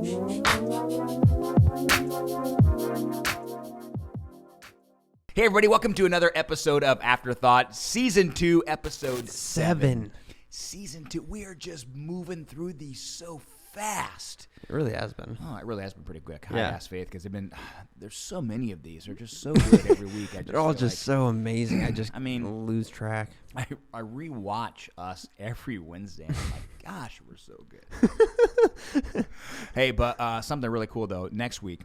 Hey everybody, welcome to another episode of Afterthought, Season 2, Episode 7. Season 2, we are just moving through these so fast. It really has been. Oh, it really has been pretty quick. Yeah. I ask Faith, because there's so many of these. They're just so good every week. They're all just so amazing. I lose track. I rewatch us every Wednesday, and I'm like, gosh, we're so good. Hey, but something really cool, though, next week.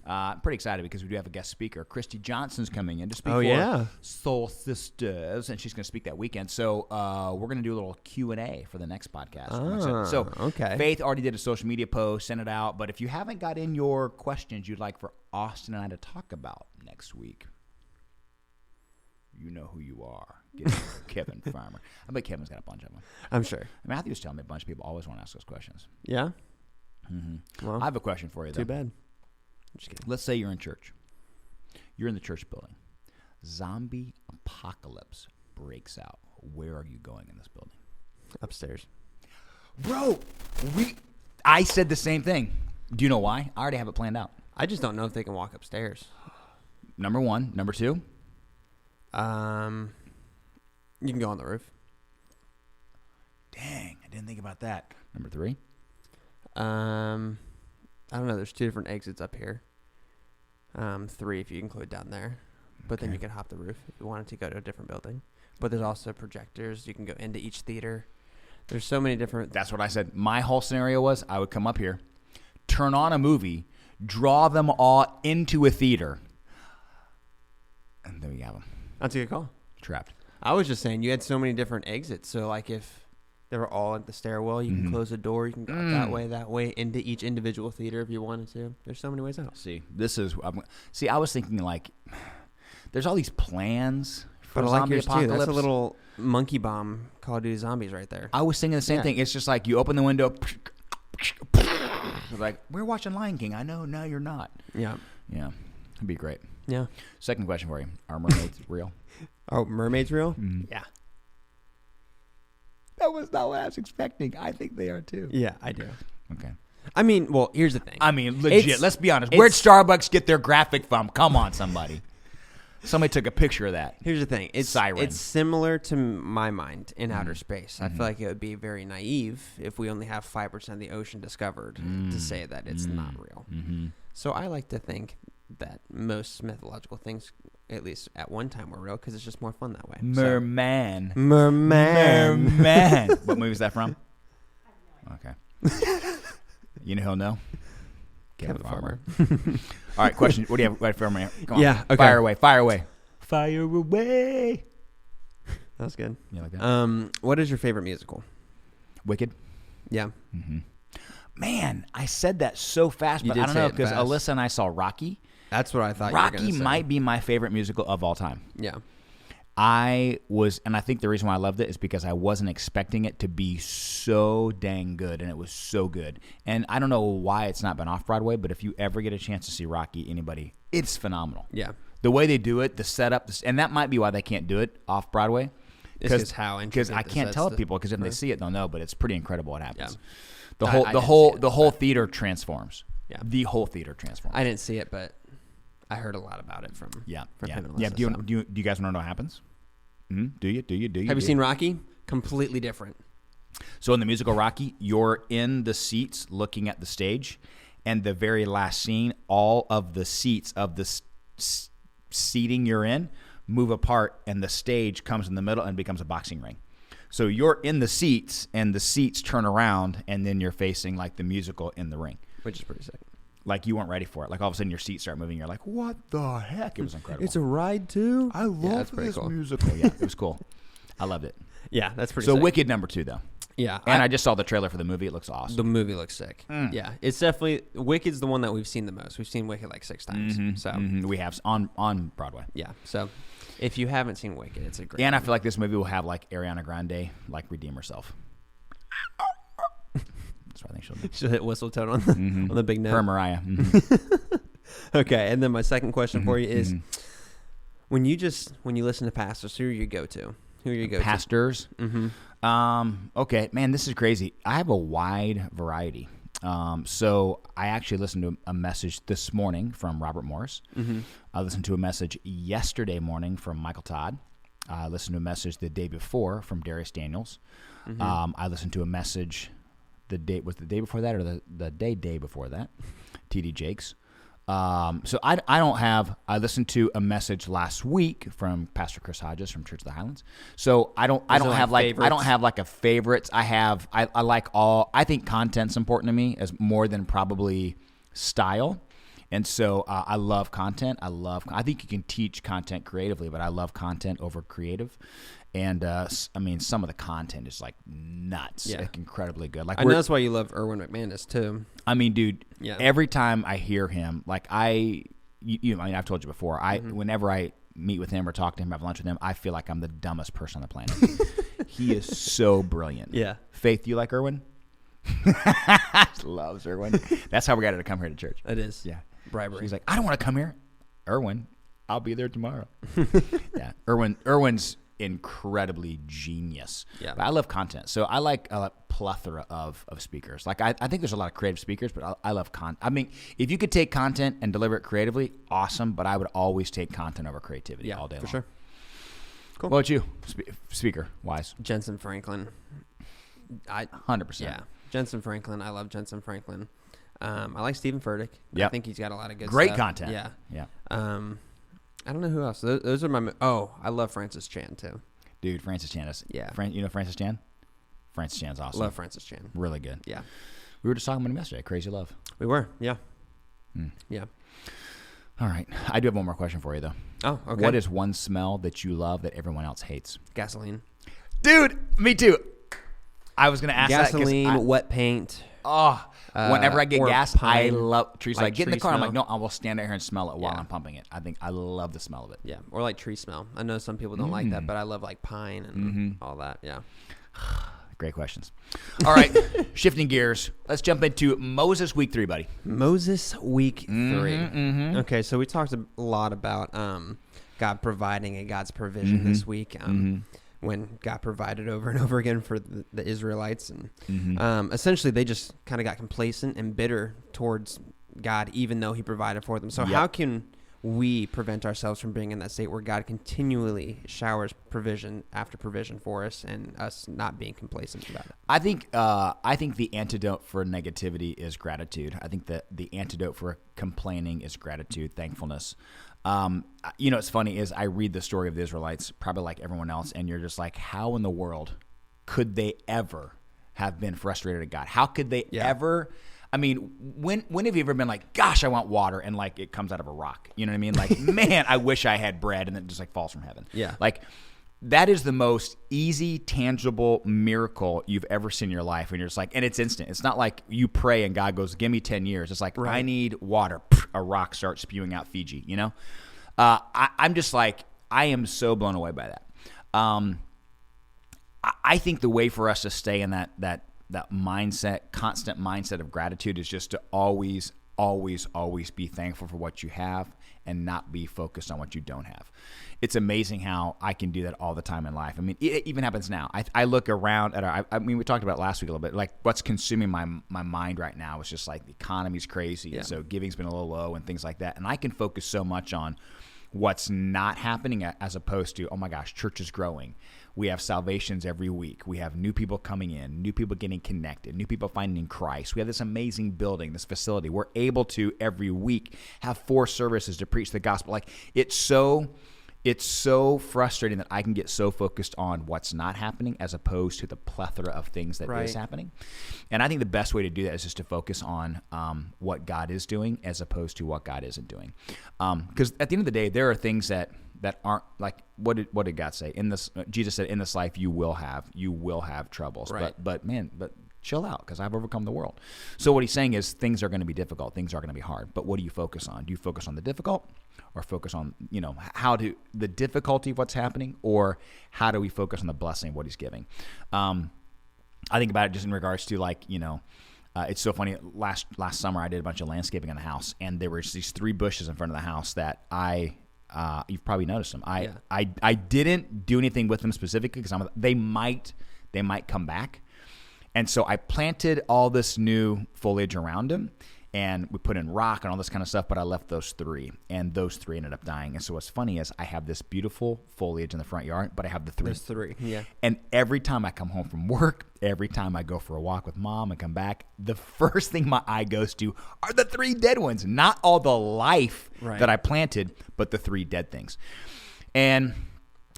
I'm pretty excited because we do have a guest speaker. Christy Johnson's coming in to speak for Soul Sisters, and she's going to speak that weekend. So we're going to do a little Q&A for the next podcast. Okay. Faith already did a social media post, sent it out. But if you haven't got in your questions you'd like for Austin and I to talk about next week, you know who you are. Get Kevin Farmer. I bet Kevin's got a bunch of them. I'm sure. Matthew was telling me a bunch of people always want to ask those questions. Yeah? Mm-hmm. Well, I have a question for you, though. Too bad. I'm just kidding. Let's say you're in church. You're in the church building. Zombie apocalypse breaks out. Where are you going in this building? Upstairs. Bro, I said the same thing. Do you know why? I already have it planned out. I just don't know if they can walk upstairs. Number one. Number two? You can go on the roof. Dang, I didn't think about that. Number three? I don't know. There's 2 different exits up here. 3 if you include down there. But then you can hop the roof if you wanted to go to a different building. But there's also projectors. You can go into each theater. There's so many different... That's what I said. My whole scenario was I would come up here, turn on a movie, draw them all into a theater, and there you have them. That's a good call. Trapped. I was just saying you had so many different exits. So like if they were all at the stairwell, you can close the door. You can go that way, into each individual theater if you wanted to. There's so many ways out. I was thinking like there's all these plans for but I like zombie yours apocalypse. too. That's a little monkey bomb Call of Duty Zombies right there. I was thinking the same thing. It's just like you open the window, like we're watching Lion King. I know, now you're not. Yeah. Yeah. It'd be great. Yeah. Second question for you. Are mermaids real? Oh, mermaids real? Mm-hmm. Yeah. That was not what I was expecting. I think they are too. Yeah, I do. Okay. I mean, well, here's the thing. I mean, legit. Let's be honest. Where'd Starbucks get their graphic from? Come on, somebody. Somebody took a picture of that. Here's the thing. Siren. It's similar to my mind in outer space. I feel like it would be very naive if we only have 5% of the ocean discovered to say that it's not real. Mm-hmm. So I like to think that most mythological things, at least at one time, were real because it's just more fun that way. Merman. Merman. What movie is that from? Okay. You know he'll know? Kevin Farmer. All right, question. What do you have right for me? Come on. Yeah, okay. Fire away. Fire away. That was good. You like that? What is your favorite musical? Wicked. Yeah. Mm-hmm. Man, I said that so fast, but I don't know because Alyssa and I saw Rocky. That's what I thought Rocky you were gonna might be my favorite musical of all time. Yeah. And I think the reason why I loved it is because I wasn't expecting it to be so dang good, and it was so good. And I don't know why it's not been off Broadway, but if you ever get a chance to see Rocky, anybody, it's phenomenal. Yeah. The way they do it, the setup, and that might be why they can't do it off Broadway. Because I can't tell people because if they see it, they'll know. But it's pretty incredible what happens. Yeah. The whole theater transforms. Yeah. The whole theater transforms. I didn't see it, but I heard a lot about it from him and Alyssa, Do you guys want to know what happens? Mm-hmm. Do you? Have you seen Rocky? Completely different. So in the musical Rocky, you're in the seats looking at the stage, and the very last scene, all of the seats of the seating you're in move apart, and the stage comes in the middle and becomes a boxing ring. So you're in the seats, and the seats turn around, and then you're facing like the musical in the ring. Which is pretty sick. Like you weren't ready for it. Like all of a sudden your seats start moving. You're like, what the heck? It was incredible. It's a ride too? I love this musical. Yeah, it was cool. I loved it. Yeah, that's pretty sick. So Wicked number 2 though. Yeah. And I just saw the trailer for the movie. It looks awesome. The movie looks sick. Yeah. It's definitely, Wicked's the one that we've seen the most. We've seen Wicked like 6 times. We have on Broadway. Yeah. So if you haven't seen Wicked, it's a great And I feel like this movie will have like Ariana Grande like redeem herself. That's what I think she'll do. She'll hit whistle tone on the big note. Her Mariah. Okay, and then my second question for you is, when you listen to pastors, who are you go to? Who are you go Pastors? to? Okay, man, this is crazy. I have a wide variety. So I actually listened to a message this morning from Robert Morris. Mm-hmm. I listened to a message yesterday morning from Michael Todd. I listened to a message the day before from Darius Daniels. Mm-hmm. I listened to a message the day before that or the day before that, T.D. Jakes. So I don't have. I listened to a message last week from Pastor Chris Hodges from Church of the Highlands. So I don't have like a favorites. I like all. I think content's important to me as more than probably style. And so I love content. I think you can teach content creatively, but I love content over creative. And I mean, some of the content is like nuts, like incredibly good. Like I know that's why you love Erwin McManus too. I mean, dude, every time I hear him, like I mean, I've told you before, whenever I meet with him or talk to him, have lunch with him, I feel like I'm the dumbest person on the planet. He is so brilliant. Yeah. Faith, you like Erwin? Loves Erwin. That's how we got her to come here to church. It is. Yeah. Bribery. She's like, I don't want to come here. Erwin, I'll be there tomorrow. Yeah. Erwin's incredibly genius. Yeah. But I love content. So I like a plethora of speakers. Like I think there's a lot of creative speakers, but I love content. I mean, if you could take content and deliver it creatively, awesome. But I would always take content over creativity all day long. For sure. Cool. What about you, speaker wise? Jensen Franklin. 100%. Yeah. Jensen Franklin. I love Jensen Franklin. I like Stephen Furtick. Yep. I think he's got a lot of good Great stuff. content. Yeah. Yeah. I don't know who else. Those are my. Oh, I love Francis Chan too. Dude, Francis Chan is. Yeah. You know Francis Chan? Francis Chan's awesome. Love Francis Chan. Really good. Yeah. We were just talking about him yesterday. Crazy Love. We were. Yeah. Yeah. All right. I do have one more question for you, though. Oh, okay. What is one smell that you love that everyone else hates? Gasoline. Dude, me too. I was going to ask Gasoline, wet paint. Oh, whenever I get gas, pine, I love trees. Like get in the tree car, I'm smell. like, no, I will stand out here and smell it while I'm pumping it. I love the smell of it. Yeah, or like tree smell. I know some people don't like that, but I love like pine and all that. Yeah. Great questions. All right, shifting gears. Let's jump into Moses week 3, buddy. Moses week 3. Okay, so we talked a lot about God providing and God's provision this week. When God provided over and over again for the Israelites. And essentially they just kind of got complacent and bitter towards God, even though he provided for them. So how can we prevent ourselves from being in that state where God continually showers provision after provision for us and us not being complacent about it? I think the antidote for negativity is gratitude. I think that the antidote for complaining is gratitude, thankfulness. You know, what's funny is I read the story of the Israelites, probably like everyone else, and you're just like, how in the world could they ever have been frustrated at God? How could they ever? I mean, when have you ever been like, gosh, I want water, and like it comes out of a rock? You know what I mean? Like, man, I wish I had bread, and then it just like falls from heaven. Yeah. Like, that is the most easy, tangible miracle you've ever seen in your life. And you're just like, and it's instant. It's not like you pray and God goes, give me 10 years. It's like, I need water. A rock starts spewing out Fiji, you know? I'm just like, I am so blown away by that. I think the way for us to stay in that mindset, constant mindset of gratitude is just to always be thankful for what you have and not be focused on what you don't have. It's amazing how I can do that all the time in life. I mean, it even happens now. I look around at I mean, we talked about it last week a little bit, like what's consuming my mind right now is just like the economy's crazy. And so giving's been a little low and things like that. And I can focus so much on what's not happening as opposed to, oh my gosh, church is growing. We have salvations every week. We have new people coming in, new people getting connected, new people finding Christ. We have this amazing building, this facility. We're able to every week have 4 services to preach the gospel. Like it's so frustrating that I can get so focused on what's not happening as opposed to the plethora of things that is happening. And I think the best way to do that is just to focus on what God is doing as opposed to what God isn't doing. Because at the end of the day, there are things that aren't like, what did God say? Jesus said, in this life you will have troubles. Right. But chill out because I've overcome the world. So what he's saying is things are going to be difficult. Things are going to be hard. But what do you focus on? Do you focus on the difficult or focus on, the difficulty of what's happening, or how do we focus on the blessing of what he's giving? I think about it just in regards to it's so funny. Last summer I did a bunch of landscaping in the house, and there were these 3 bushes in front of the house that you've probably noticed them. I didn't do anything with them specifically because they might come back. And so I planted all this new foliage around him, and we put in rock and all this kind of stuff, but I left those 3, and those 3 ended up dying. And so what's funny is I have this beautiful foliage in the front yard, but I have the 3. There's 3, yeah. And every time I come home from work, every time I go for a walk with mom and come back, the first thing my eye goes to are the 3 dead ones. Not all the life that I planted, but the 3 dead things. And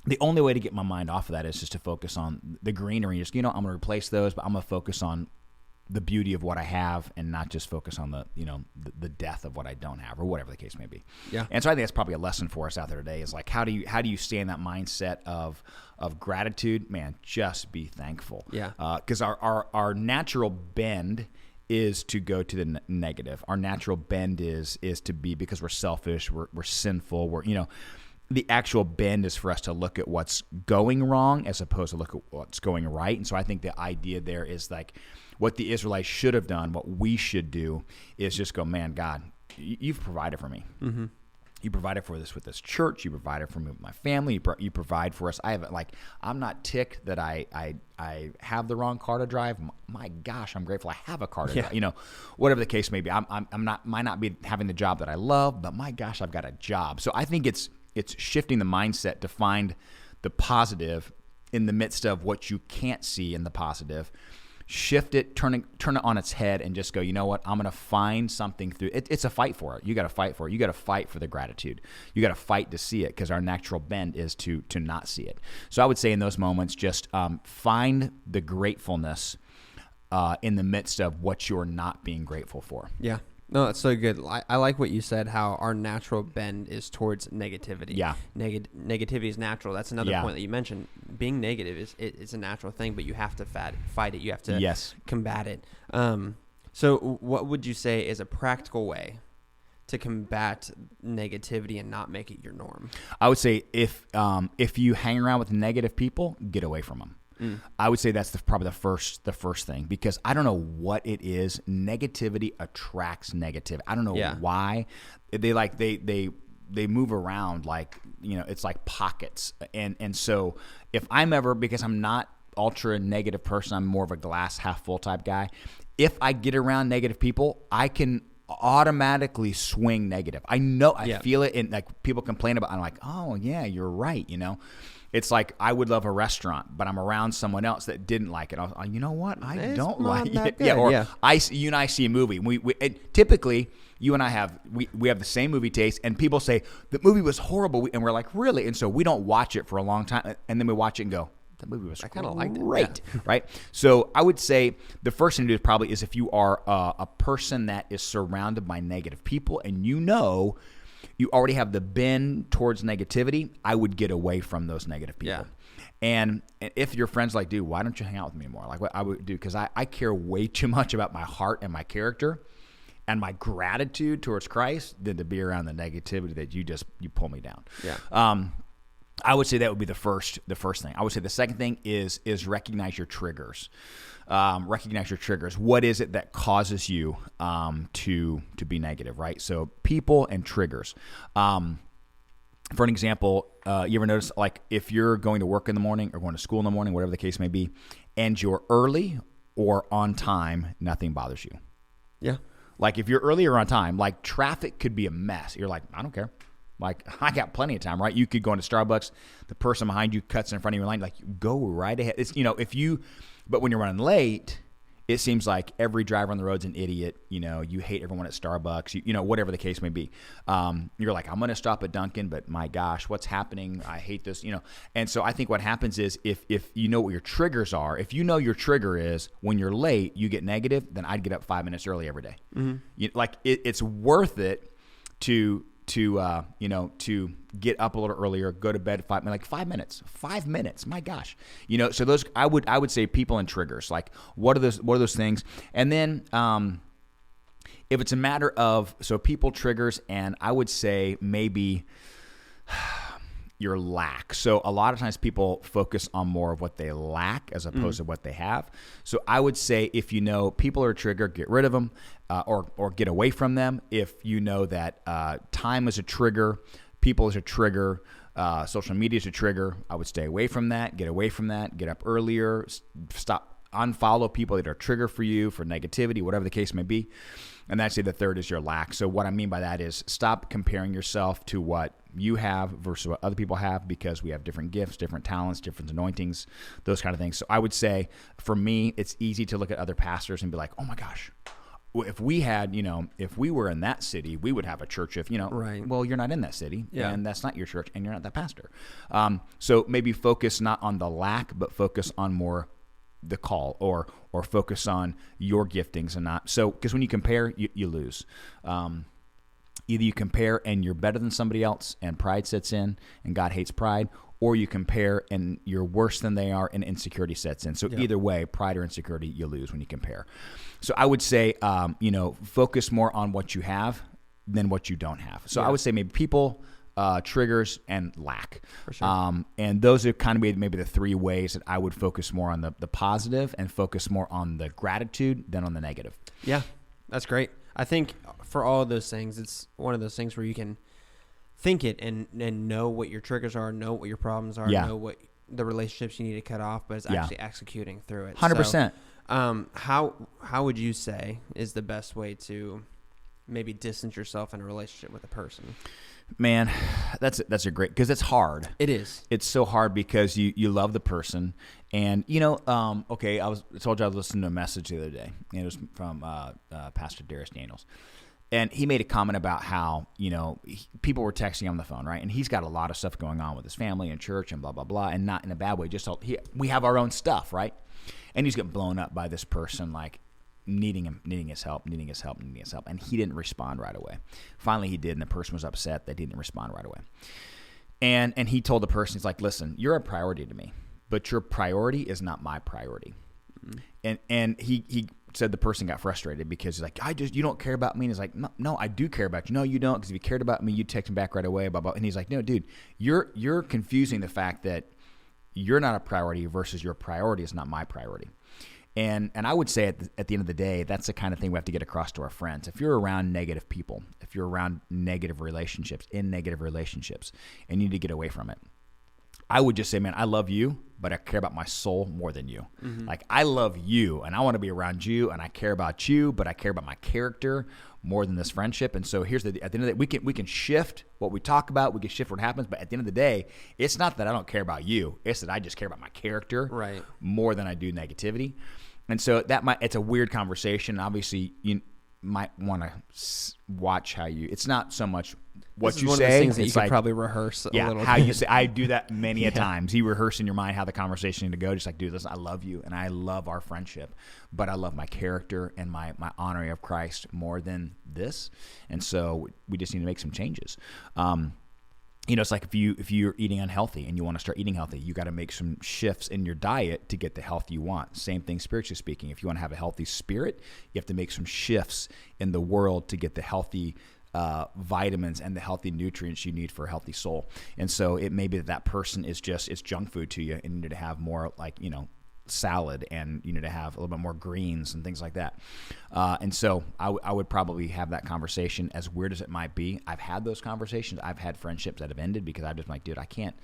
the only way to get my mind off of that is just to focus on the greenery. Just, I'm going to replace those, but I'm going to focus on the beauty of what I have and not just focus on the death of what I don't have, or whatever the case may be. Yeah. And so I think that's probably a lesson for us out there today, is like, how do you stay in that mindset of gratitude? Man, just be thankful. Yeah. Because our natural bend is to go to the negative. Our natural bend is to be, because we're selfish, we're sinful, the actual bend is for us to look at what's going wrong as opposed to look at what's going right. And so I think the idea there is like, what the Israelites should have done, what we should do, is just go, man, God, you've provided for me. Mm-hmm. You provided for this with this church. You provided for me with my family. You provide for us. I'm not ticked that I have the wrong car to drive. My gosh, I'm grateful I have a car to drive. Whatever the case may be. Might not be having the job that I love, but my gosh, I've got a job. So I think it's shifting the mindset to find the positive in the midst of what you can't see in the positive. Shift it, turn it on its head, and just go, you know what? I'm going to find something through it. It's a fight for it. You got to fight for it. You got to fight for the gratitude. You got to fight to see it, because our natural bend is to not see it. So I would say in those moments, just find the gratefulness in the midst of what you're not being grateful for. Yeah. No, that's so good. I like what you said, how our natural bend is towards negativity. Yeah. Negativity is natural. That's another point that you mentioned. Being negative is a natural thing, but you have to fight it. You have to combat it. So what would you say is a practical way to combat negativity and not make it your norm? I would say if you hang around with negative people, get away from them. I would say that's probably the first thing, because I don't know what it is. Negativity attracts negative. I don't know why. They move around like, it's like pockets. And so if I'm ever, because I'm not ultra negative person, I'm more of a glass half full type guy. If I get around negative people, I can automatically swing negative. I know, I feel it, and like people complain about it, I'm like, oh yeah, you're right. It's like I would love a restaurant, but I'm around someone else that didn't like it. You know what? I don't like it. Yeah, or you and I see a movie. And typically, you and I have the same movie taste, and people say the movie was horrible, and we're like, really? And so we don't watch it for a long time, and then we watch it and go, the movie was great, right? So I would say the first thing to do is if you are a person that is surrounded by negative people, and you already have the bend towards negativity, I would get away from those negative people. Yeah. And if your friend's like, dude, why don't you hang out with me more? Like what I would do, because I care way too much about my heart and my character and my gratitude towards Christ than to be around the negativity that you pull me down. Yeah. I would say that would be the first thing. I would say the second thing is recognize your triggers. Recognize your triggers. What is it that causes you to be negative, right? So people and triggers. For an example, you ever notice, like, if you're going to work in the morning or going to school in the morning, whatever the case may be, and you're early or on time, nothing bothers you. Yeah. Like if you're early or on time, like traffic could be a mess. You're like, I don't care. Like, I got plenty of time, right? You could go into Starbucks, the person behind you cuts in front of your line, like, go right ahead. It's, but when you're running late, it seems like every driver on the road's an idiot. You hate everyone at Starbucks, whatever the case may be. You're like, I'm going to stop at Dunkin', but my gosh, what's happening? I hate this, And so I think what happens is if you know what your triggers are, if you know your trigger is when you're late, you get negative, then I'd get up 5 minutes early every day. Mm-hmm. It's worth it to get up a little earlier, go to bed 5 minutes, my gosh, so those, I would say people and triggers, like what are those things? And then, if it's a matter of, so people, triggers, and I would say maybe your lack. So a lot of times people focus on more of what they lack as opposed to what they have. So I would say if people are a trigger, get rid of them, or get away from them. If you know that time is a trigger, people is a trigger, social media is a trigger, I would stay away from that, get away from that, get up earlier, stop unfollow people that are trigger for you, for negativity, whatever the case may be. And actually the third is your lack. So what I mean by that is stop comparing yourself to what you have versus what other people have, because we have different gifts, different talents, different anointings, those kind of things. So I would say for me, it's easy to look at other pastors and be like, oh my gosh, if we had, if we were in that city, we would have a church of, Right. Well, you're not in that city, Yeah. and that's not your church, and you're not that pastor. So maybe focus not on the lack, but focus on more the call, or focus on your giftings and not. So, because when you compare, you lose. Either you compare and you're better than somebody else and pride sets in and God hates pride, or you compare and you're worse than they are and insecurity sets in. So either way, pride or insecurity, you lose when you compare. So I would say, focus more on what you have than what you don't have. So I would say maybe people, triggers, and lack. For sure. And those are kind of maybe the three ways that I would focus more on the positive and focus more on the gratitude than on the negative. Yeah, that's great. I think for all of those things, it's one of those things where you can think it and know what your triggers are, know what your problems are, know what the relationships you need to cut off, but it's actually executing through it. 100%. So, how would you say is the best way to maybe distance yourself in a relationship with a person? Man, that's a great, because it's hard. It is. It's so hard because you love the person, and okay. I told you I was listening to a message the other day, and it was from Pastor Darius Daniels, and he made a comment about how people were texting him on the phone, right? And he's got a lot of stuff going on with his family and church and blah blah blah, and not in a bad way. Just we have our own stuff, right? And he's getting blown up by this person, like needing his help, and he didn't respond right away. Finally, he did, and the person was upset that he didn't respond right away. And he told the person, he's like, listen, you're a priority to me, but your priority is not my priority. Mm-hmm. And he said the person got frustrated because he's like, you don't care about me. And he's like, no, I do care about you. No, you don't, because if you cared about me, you'd text me back right away. Blah, blah. And he's like, no, dude, you're confusing the fact that you're not a priority versus your priority is not my priority. And I would say at the end of the day, that's the kind of thing we have to get across to our friends. If you're around negative people, if you're around negative relationships, and you need to get away from it, I would just say, man, I love you, but I care about my soul more than you. Mm-hmm. Like, I love you, and I want to be around you, and I care about you, but I care about my character more than this friendship. And so at the end of the day, we can shift what we talk about, we can shift what happens, but at the end of the day, it's not that I don't care about you, it's that I just care about my character more than I do negativity. And so it's a weird conversation. Obviously, you might want to watch how you. It's not so much what you say. One of those things that you could probably rehearse. A little how bit. you say. I do that many a times. You rehearse in your mind how the conversation need to go. Just like, dude, listen, I love you and I love our friendship, but I love my character and my honoring of Christ more than this. And so we just need to make some changes. It's like if you're eating unhealthy and you want to start eating healthy, you got to make some shifts in your diet to get the health you want. Same thing spiritually speaking. If you want to have a healthy spirit, you have to make some shifts in the world to get the healthy vitamins and the healthy nutrients you need for a healthy soul. And so it may be that person is it's junk food to you, and you need to have more like, salad, and you need to have a little bit more greens and things like that. And so I would probably have that conversation, as weird as it might be. I've had those conversations. I've had friendships that have ended because I'm just like, dude, I can't.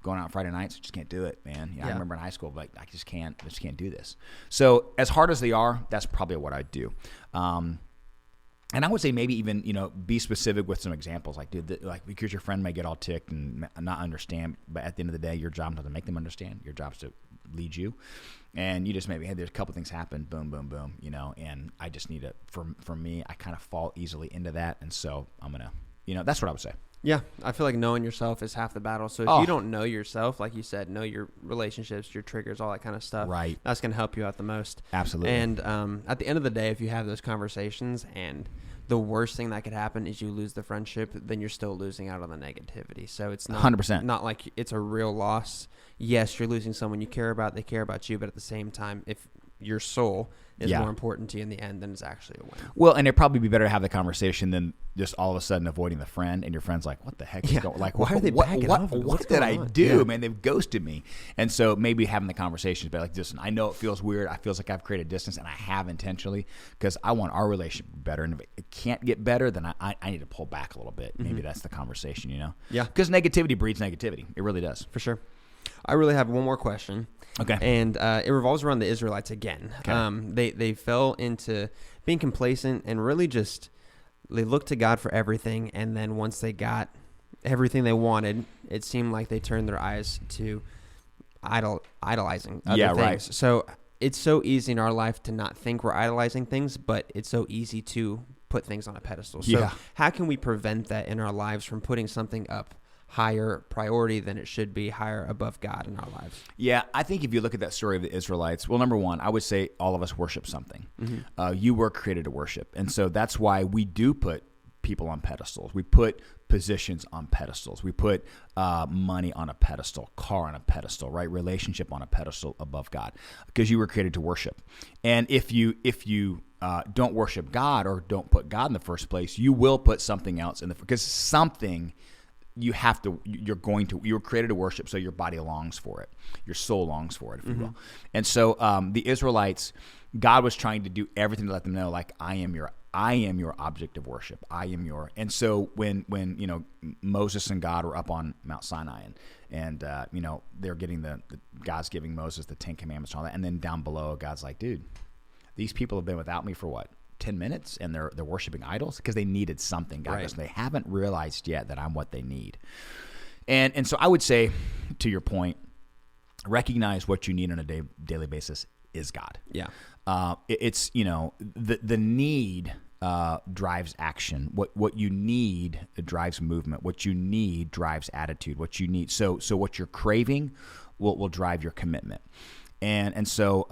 Going out Friday nights, I just can't do it, man. I remember in high school, like, I just can't do this. So as hard as they are, that's probably what I'd do. And I would say maybe even, be specific with some examples. Like, dude, because your friend may get all ticked and not understand, but at the end of the day, your job is not to make them understand. Your job is to lead you. And you just maybe, hey, there's a couple things happen, boom, boom, boom, and I just need to, for me, I kind of fall easily into that. And so I'm going to, that's what I would say. Yeah, I feel like knowing yourself is half the battle. So if you don't know yourself, like you said, know your relationships, your triggers, all that kind of stuff. Right. That's going to help you out the most. Absolutely. And at the end of the day, if you have those conversations and the worst thing that could happen is you lose the friendship, then you're still losing out on the negativity. So it's not 100%. Not like it's a real loss. Yes, you're losing someone you care about. They care about you. But at the same time, if your soul is more important to you in the end, then it's actually a win. Well, and it'd probably be better to have the conversation than just all of a sudden avoiding the friend, and your friend's like, what the heck is going on? Like, why are they backing off? What did I do? Yeah. Man, they've ghosted me. And so maybe having the conversation is like, listen, I know it feels weird. I feels like I've created distance, and I have intentionally, because I want our relationship better. And if it can't get better, then I need to pull back a little bit. Mm-hmm. Maybe that's the conversation, Yeah. Because negativity breeds negativity. It really does. For sure. I really have one more question. Okay. And it revolves around the Israelites again. Okay. They fell into being complacent and really just they looked to God for everything. And then once they got everything they wanted, it seemed like they turned their eyes to idolizing other things. Right. So it's so easy in our life to not think we're idolizing things, but it's so easy to put things on a pedestal. So how can we prevent that in our lives from putting something up higher priority than it should be, higher above God in our lives? Yeah, I think if you look at that story of the Israelites, well, number one, I would say all of us worship something. You were created to worship. And so that's why we do put people on pedestals. We put positions on pedestals. We put money on a pedestal, car on a pedestal, right? Relationship on a pedestal above God, because you were created to worship. And if you don't worship God or don't put God in the first place, you will put something else in the, because something you were created to worship, so your body longs for it. Your soul longs for it, if you will. And so the Israelites, God was trying to do everything to let them know, like, I am your object of worship. And so when Moses and God were up on Mount Sinai and they're getting God's giving Moses the 10 Commandments and all that, and then down below, God's like, dude, these people have been without me for what? 10 minutes, and they're worshiping idols because they needed something. God goes, they haven't realized yet that I'm what they need. And so I would say, to your point, recognize what you need on a daily basis is God. Yeah. It's the need drives action. What you need drives movement. What you need drives attitude. What you need, so what you're craving will drive your commitment. And so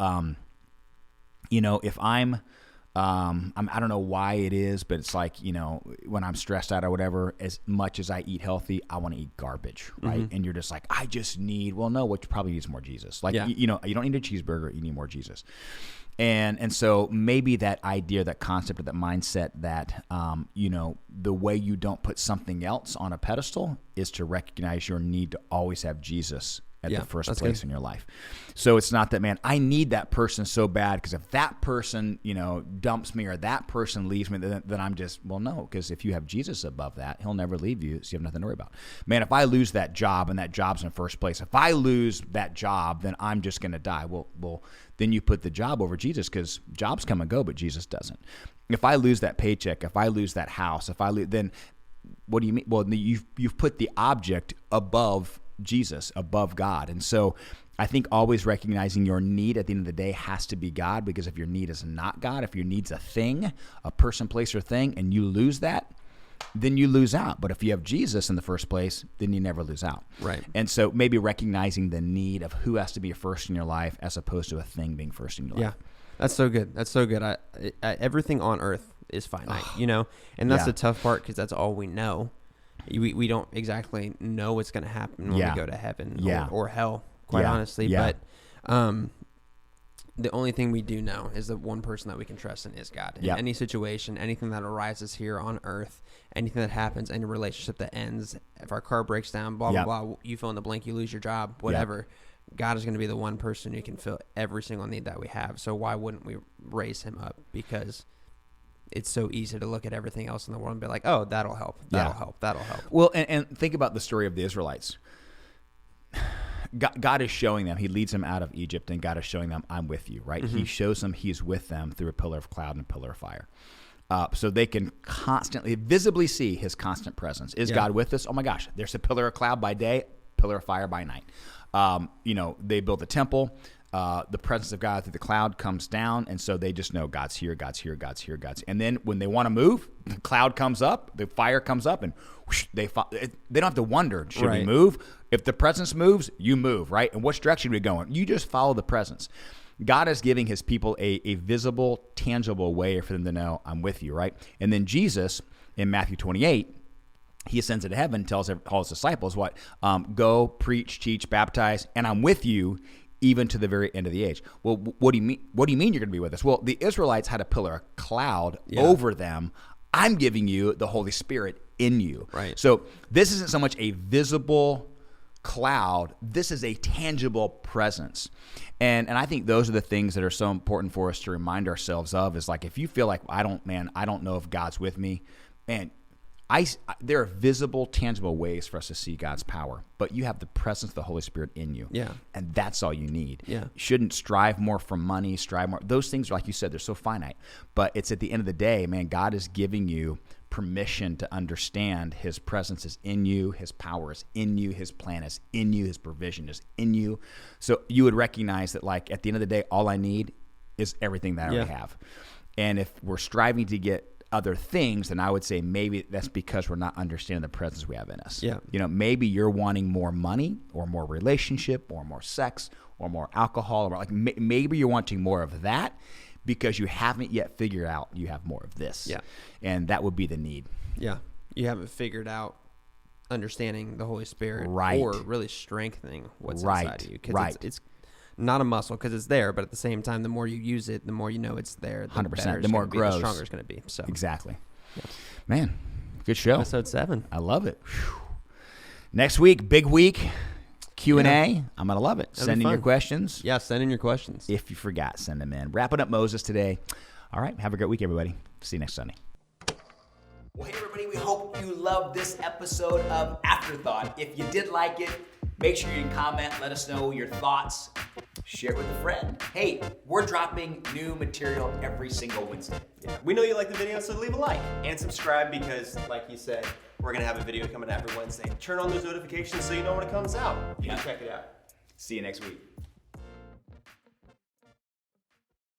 if I don't know why it is, but it's like, when I'm stressed out or whatever, as much as I eat healthy, I want to eat garbage, right? And you're just like, I just need, what you probably need is more Jesus. Like, you don't need a cheeseburger, you need more Jesus. And so maybe that idea, that concept, or that mindset that, the way you don't put something else on a pedestal is to recognize your need to always have Jesus at the first place in your life. So it's not that, man, I need that person so bad because if that person, dumps me or that person leaves me, then I'm just, no, because if you have Jesus above that, he'll never leave you, so you have nothing to worry about. Man, if I lose that job and that job's in first place, if I lose that job, then I'm just going to die. Well, then you put the job over Jesus, because jobs come and go, but Jesus doesn't. If I lose that paycheck, if I lose that house, then what do you mean? Well, you've put the object above Jesus, above God. And so I think always recognizing your need at the end of the day has to be God, because if your need is not God, if your need's a thing, a person, place, or thing, and you lose that, then you lose out. But if you have Jesus in the first place, then you never lose out. Right. And so maybe recognizing the need of who has to be first in your life as opposed to a thing being first in your life. Yeah. That's so good. That's so good. Everything on earth is finite, and that's the tough part, because that's all we know. We don't exactly know what's going to happen when we go to heaven or hell, quite honestly. Yeah. But the only thing we do know is that one person that we can trust in is God. In any situation, anything that arises here on earth, anything that happens, any relationship that ends, if our car breaks down, blah, blah, blah, you fill in the blank, you lose your job, whatever, God is going to be the one person who can fill every single need that we have. So why wouldn't we raise him up? Because it's so easy to look at everything else in the world and be like, oh, that'll help. That'll help. Well, and think about the story of the Israelites. God is showing them, he leads them out of Egypt, and God is showing them, I'm with you, right? He shows them he's with them through a pillar of cloud and a pillar of fire. So they can constantly, visibly see his constant presence. Is God with us? Oh my gosh, there's a pillar of cloud by day, pillar of fire by night. They build the temple. The presence of God through the cloud comes down, and so they just know God's here, God's here, God's here, God's here. And then when they want to move, the cloud comes up, the fire comes up, and whoosh, they don't have to wonder, should we move? If the presence moves, you move, right? And which direction are we going? You just follow the presence. God is giving his people a visible, tangible way for them to know, I'm with you, right? And then Jesus, in Matthew 28, he ascends into heaven, tells all his disciples what? Go, preach, teach, baptize, and I'm with you even to the very end of the age. Well, what do you mean? What do you mean you're going to be with us? Well, the Israelites had a pillar of cloud over them. I'm giving you the Holy Spirit in you. Right. So this isn't so much a visible cloud. This is a tangible presence. And I think those are the things that are so important for us to remind ourselves of, is like, if you feel like, I don't know if God's with me, man, there are visible, tangible ways for us to see God's power, but you have the presence of the Holy Spirit in you. Yeah. And that's all you need. Yeah. You shouldn't strive more for money, strive more. Those things are, like you said, they're so finite. But it's at the end of the day, man, God is giving you permission to understand his presence is in you, his power is in you, his plan is in you, his provision is in you. So you would recognize that, like, at the end of the day, all I need is everything that I already have. And if we're striving to get other things, then I would say maybe that's because we're not understanding the presence we have in us. Yeah. You know, maybe you're wanting more money or more relationship or more sex or more alcohol, or like maybe you're wanting more of that because you haven't yet figured out you have more of this. Yeah. And that would be the need. Yeah. You haven't figured out understanding the Holy Spirit, Right. or really strengthening what's Right. inside of you. 'Cause Right. It's not a muscle because it's there, but at the same time, the more you use it, the more you know it's there. The 100%. better The it's more gonna it be, grows. the stronger it's going to be. So Exactly. Man, good show. Episode 7. I love it. Whew. Next week, big week, Q&A. I'm going to love it. That'll Send be in your fun. questions. Yeah, send in your questions. If you forgot, send them in. Wrapping up Moses today. All right. Have a great week, everybody. See you next Sunday. Well, hey, everybody, we hope you loved this episode of Afterthought. If you did like it, make sure you can comment, let us know your thoughts, share it with a friend. Hey, we're dropping new material every single Wednesday. Yeah, we know you like the video, so leave a like and subscribe because, like you said, we're going to have a video coming out every Wednesday. Turn on those notifications so you know when it comes out. Yeah. Check it out. See you next week.